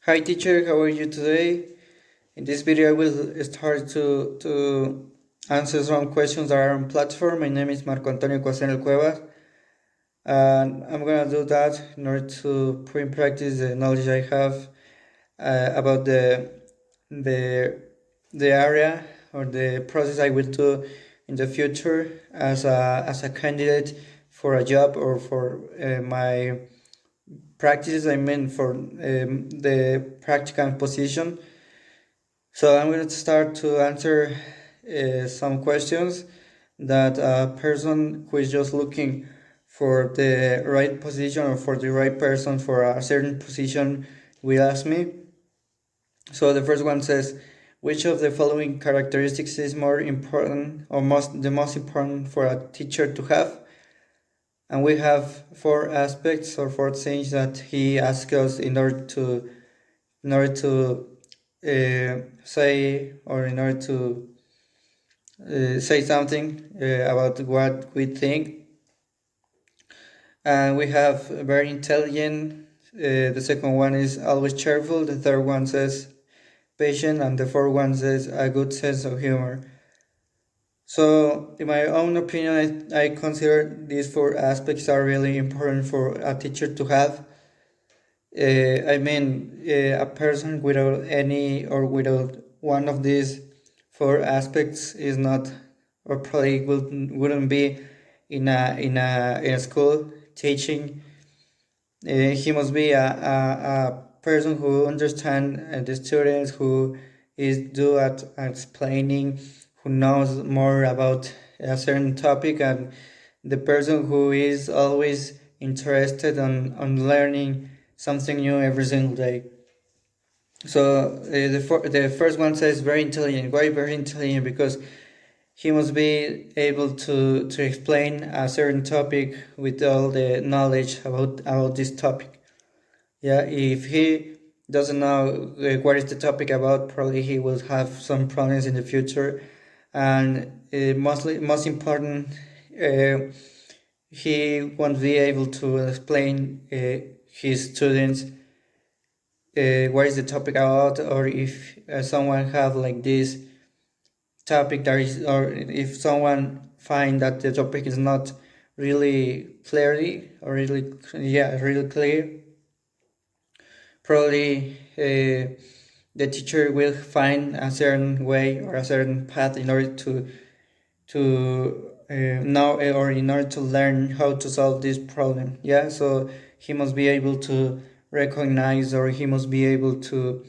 Hi teacher, how are you today? In this video I will start to answer some questions that are on platform. My name is Marco Antonio Cosenel Cuevas and I'm gonna do that in order to put in practice the knowledge I have about the the area or the process I will do in the future as a candidate for a job or for my practices. I mean for the practicum position. So I'm going to start to answer some questions that a person who is just looking for the right position or for the right person for a certain position will ask me. So the first one says, which of the following characteristics is more important or the most important for a teacher to have? And we have four aspects or four things that he asks us in order to say or in order to say something about what we think. And we have very intelligent. The second one is always cheerful. The third one says patient, and the fourth one says a good sense of humor. So, in my own opinion, I consider these four aspects are really important for a teacher to have. A person without any or without one of these four aspects is not, or probably wouldn't be in a school teaching. He must be a person who understands the students, who is do at explaining, who knows more about a certain topic, and the person who is always interested on learning something new every single day. So the first one says very intelligent. Why very intelligent? Because he must be able to explain a certain topic with all the knowledge about this topic. Yeah, if he doesn't know what is the topic about, probably he will have some problems in the future. And most important, he won't be able to explain his students what is the topic about, or if someone have like this topic that is, or if someone find that the topic is not really clearly or really clear, probably the teacher will find a certain way or a certain path in order to know or in order to learn how to solve this problem. Yeah, so he must be able to recognize, or he must be able to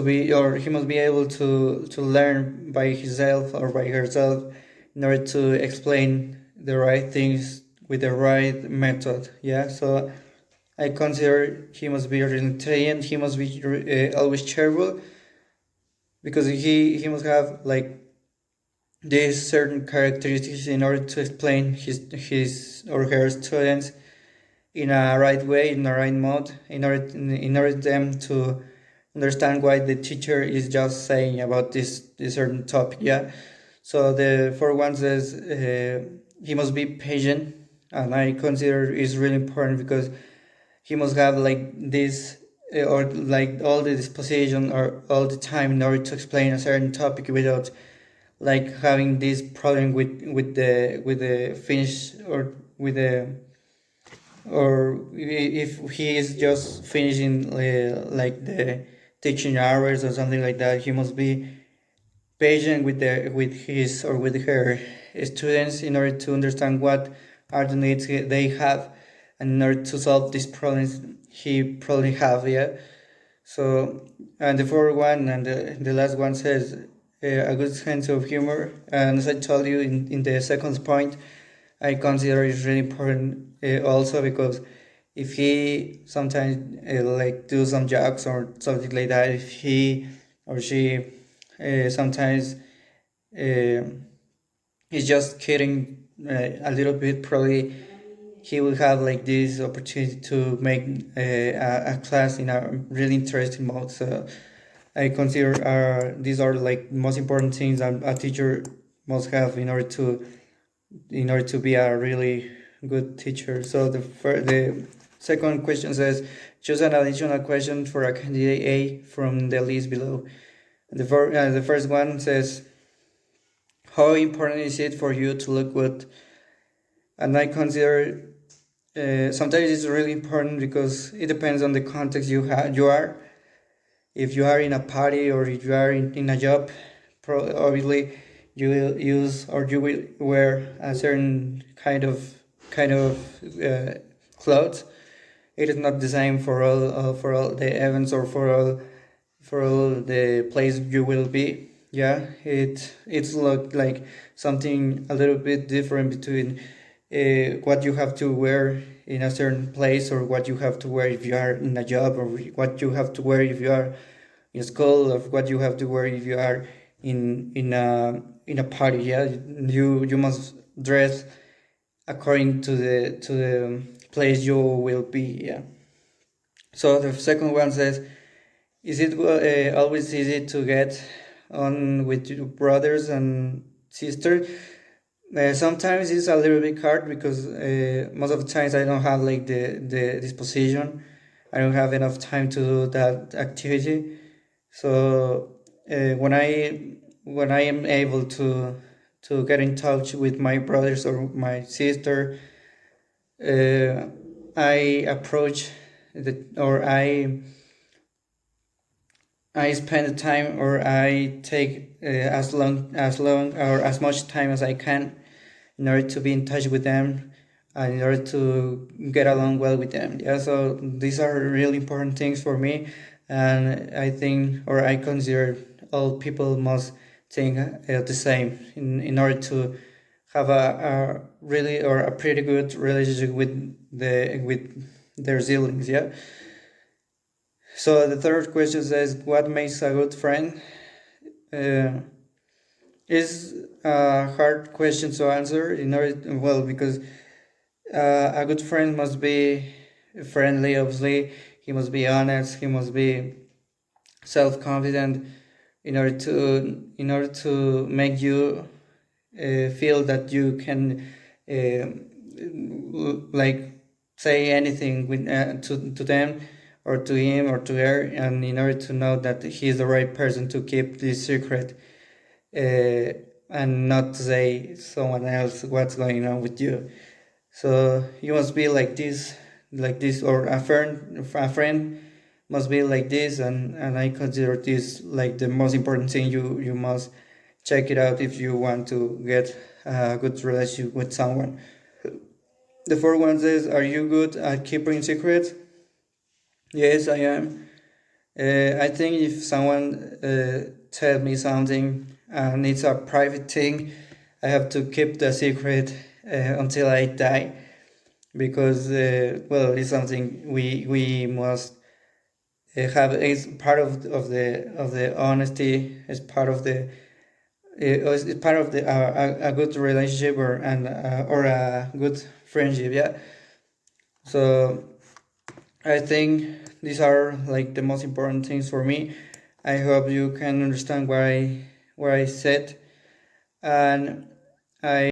be, or he must be able to learn by himself or by herself in order to explain the right things with the right method. Yeah, so I consider he must be really intelligent. He must be always cheerful, because he must have like these certain characteristics in order to explain his or her students in a right way, in a right mode, in order them to understand what the teacher is just saying about this certain topic. Yeah. So the fourth one says he must be patient, and I consider is really important because he must have like this or like all the disposition or all the time in order to explain a certain topic without like having this problem with the finish, or with the, or if he is just finishing like the teaching hours or something like that. He must be patient with his or with her students in order to understand what are the needs they have, and in order to solve these problems he probably have. Yeah. So, and the fourth one and the last one says a good sense of humor. And as I told you in the second point, I consider it really important also because if he sometimes like do some jokes or something like that, if he or she sometimes uh, is just kidding a little bit, probably he will have like this opportunity to make a class in a really interesting mode. So I consider these are like most important things that a teacher must have in order to be a really good teacher. So the Second question says, choose an additional question for a candidate A from the list below. The first one says, how important is it for you to look good? And I consider sometimes it's really important because it depends on the context you are. If you are in a party or if you are in a job, obviously you will use or you will wear a certain kind of clothes. It is not the same for all the events or for all the place you will be. Yeah, it's look like something a little bit different between what you have to wear in a certain place or what you have to wear if you are in a job or what you have to wear if you are in school or what you have to wear if you are in a party. Yeah, you must dress according to the place you will be. Yeah. So the second one says, is it always easy to get on with your brothers and sisters? Sometimes it's a little bit hard because most of the times I don't have like the disposition. I don't have enough time to do that activity. So when I am able to get in touch with my brothers or my sister, I approach or I spend the time or I take as long or as much time as I can in order to be in touch with them and in order to get along well with them. Yeah, so these are really important things for me, and I think or I consider all people must think the same in order to have a really or a pretty good relationship with their siblings. Yeah. So the third question says, what makes a good friend? Uh, is a hard question to answer in order well because a good friend must be friendly. Obviously, he must be honest. He must be self-confident in order to make you feel that you can like say anything to them or to him or to her, and in order to know that he's the right person to keep this secret uh, and not to say someone else what's going on with you. So you must be like this, or a friend must be like this, and I consider this like the most important thing. You must check it out if you want to get a good relationship with someone. The fourth one says, "Are you good at keeping secrets?" Yes, I am. I think if someone tells me something and it's a private thing, I have to keep the secret until I die, because well, it's something we must have. It's part of the honesty. It's part of the it's part of the a good relationship or a good friendship. Yeah. So I think these are like the most important things for me. I hope you can understand what I said, and I